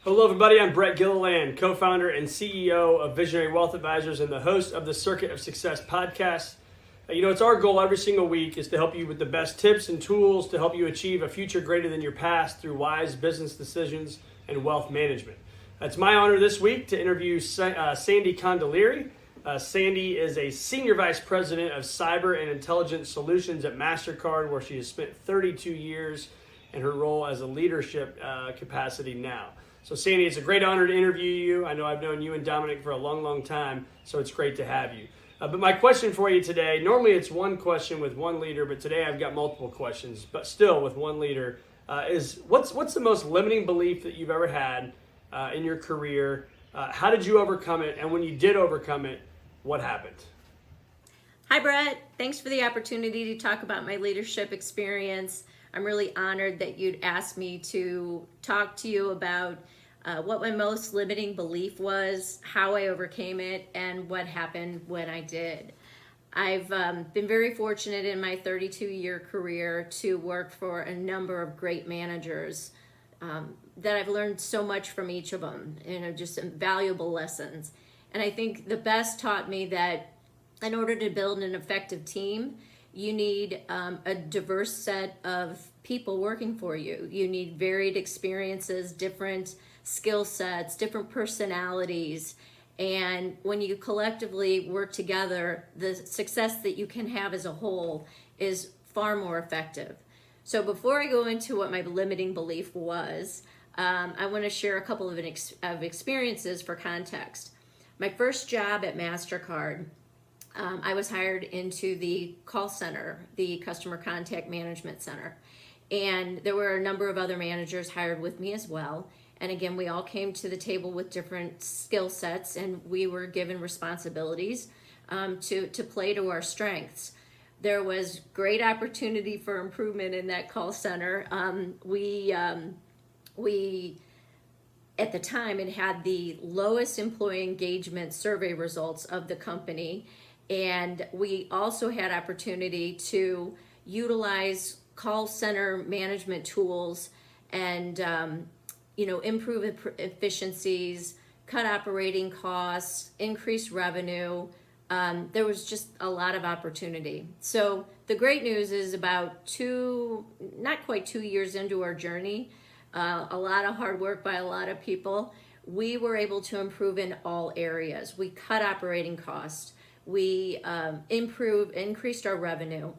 Hello, everybody. I'm Brett Gilliland, co-founder and CEO of Visionary Wealth Advisors and the host of the Circuit of Success podcast. It's our goal every single week is to help you with the best tips and tools to help you achieve a future greater than your past through wise business decisions and wealth management. It's my honor this week to interview Sandy Condellire. Sandy is a Senior Vice President of Cyber and Intelligence Solutions at Mastercard, where she has spent 32 years in her role as a leadership capacity now. So Sandy, it's a great honor to interview you. I know I've known you and Dominic for a long, long time, so it's great to have you. But my question for you today, normally it's one question with one leader, but today I've got multiple questions, but still with one leader, is what's the most limiting belief that you've ever had in your career? How did you overcome it? And when you did overcome it, what happened? Hi, Brett. Thanks for the opportunity to talk about my leadership experience. I'm really honored that you'd asked me to talk to you about what my most limiting belief was, how I overcame it, and what happened when I did. I've been very fortunate in my 32-year career to work for a number of great managers that I've learned so much from each of them, just valuable lessons. And I think the best taught me that in order to build an effective team, you need a diverse set of people working for you. You need varied experiences, different skill sets, different personalities. And when you collectively work together, the success that you can have as a whole is far more effective. So before I go into what my limiting belief was, I want to share a couple of experiences for context. My first job at Mastercard, I was hired into the call center, the customer contact management center. And there were a number of other managers hired with me as well. And again, we all came to the table with different skill sets, and we were given responsibilities to play to our strengths. There was great opportunity for improvement in that call center. We at the time, it had the lowest employee engagement survey results of the company. And we also had opportunity to utilize call center management tools and improve efficiencies, cut operating costs, increase revenue. There was just a lot of opportunity. So the great news is about not quite 2 years into our journey, a lot of hard work by a lot of people, we were able to improve in all areas. We cut operating costs. We increased our revenue.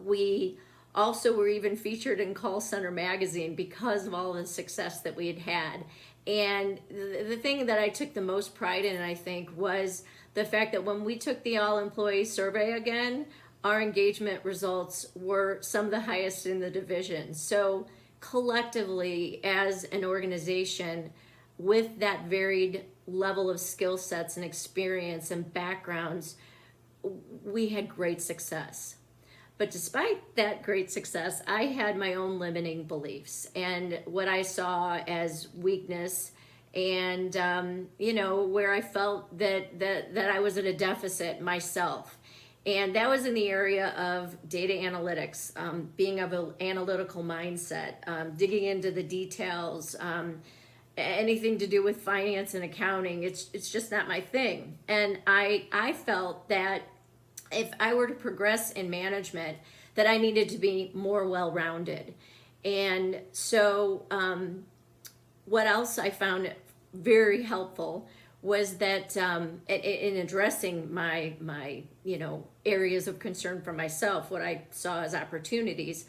We also were even featured in Call Center magazine because of all the success that we had had. And the thing that I took the most pride in, I think, was the fact that when we took the all-employee survey again, our engagement results were some of the highest in the division. So collectively, as an organization, with that varied level of skill sets and experience and backgrounds, we had great success. But despite that great success, I had my own limiting beliefs and what I saw as weakness, and where I felt that I was at a deficit myself. And that was in the area of data analytics, being of an analytical mindset, digging into the details, anything to do with finance and accounting. It's just not my thing. And I felt that if I were to progress in management, that I needed to be more well-rounded. And so what else I found very helpful was that in addressing my areas of concern for myself, what I saw as opportunities,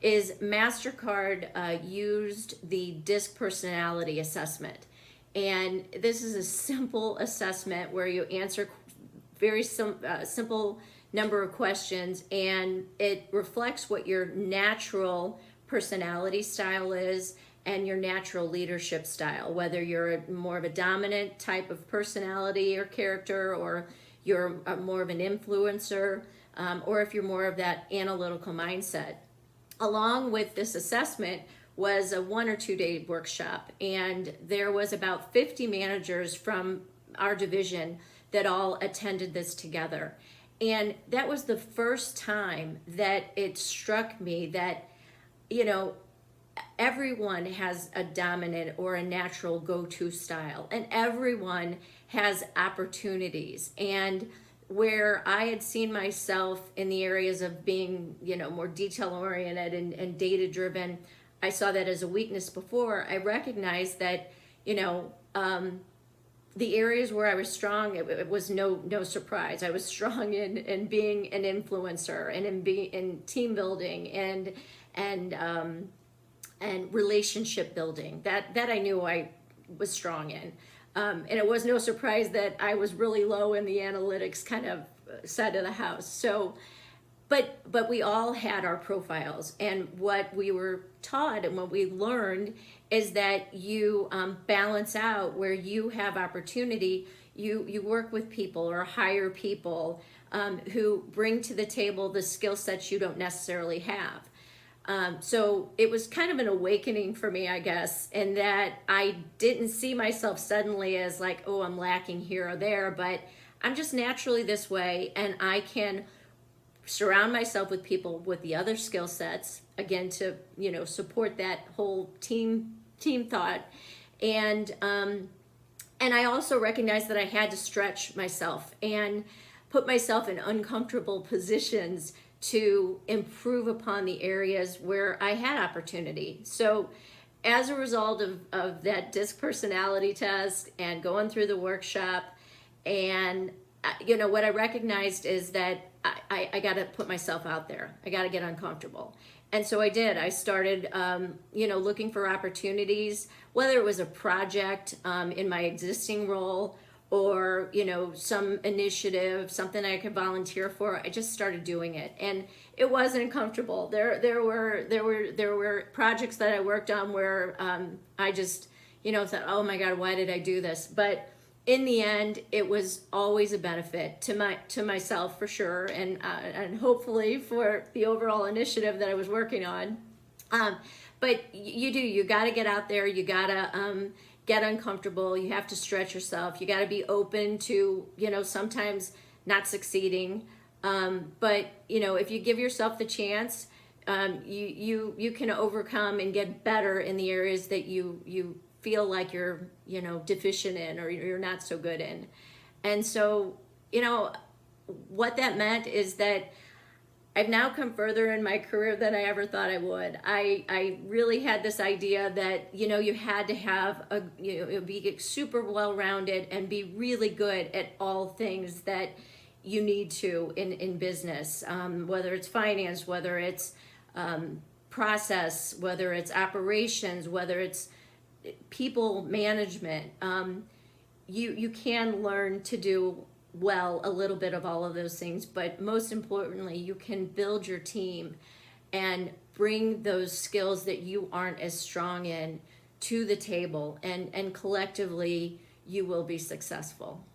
is Mastercard used the DISC personality assessment. And this is a simple assessment where you answer very simple number of questions, and it reflects what your natural personality style is and your natural leadership style, whether you're more of a dominant type of personality or character, or you're more of an influencer, or if you're more of that analytical mindset. Along with this assessment was a 1 or 2 day workshop, and there was about 50 managers from our division that all attended this together. And that was the first time that it struck me that, everyone has a dominant or a natural go-to style, and everyone has opportunities. And where I had seen myself in the areas of being, more detail-oriented and data-driven, I saw that as a weakness before. I recognized that, the areas where I was strong, it was no surprise. I was strong in being an influencer and in team building and relationship building. That I knew I was strong in. And it was no surprise that I was really low in the analytics kind of side of the house. So, but we all had our profiles, and what we were taught and what we learned is that you balance out where you have opportunity. You work with people or hire people who bring to the table the skill sets you don't necessarily have. So it was kind of an awakening for me, I guess, in that I didn't see myself suddenly as like, oh, I'm lacking here or there, but I'm just naturally this way, and I can surround myself with people with the other skill sets, again, to, support that whole team thought. And I also recognized that I had to stretch myself and put myself in uncomfortable positions to improve upon the areas where I had opportunity. So as a result of that DISC personality test and going through the workshop, and what I recognized is that I got to put myself out there. I got to get uncomfortable. And so I did. I started, looking for opportunities, whether it was a project in my existing role or, some initiative, something I could volunteer for. I just started doing it, and it wasn't comfortable. There were projects that I worked on where I just, thought, oh my God, why did I do this? But in the end, it was always a benefit to myself for sure, and hopefully for the overall initiative that I was working on. But you got to get out there. You got to get uncomfortable. You have to stretch yourself. You got to be open to sometimes not succeeding. But if you give yourself the chance, you can overcome and get better in the areas that you feel like you're deficient in or you're not so good in. And so what that meant is that I've now come further in my career than I ever thought I would. I really had this idea that you had to have be super well-rounded and be really good at all things that you need to in business, whether it's finance, whether it's process, whether it's operations, whether it's people management. You can learn to do well a little bit of all of those things, but most importantly, you can build your team and bring those skills that you aren't as strong in to the table, and collectively you will be successful.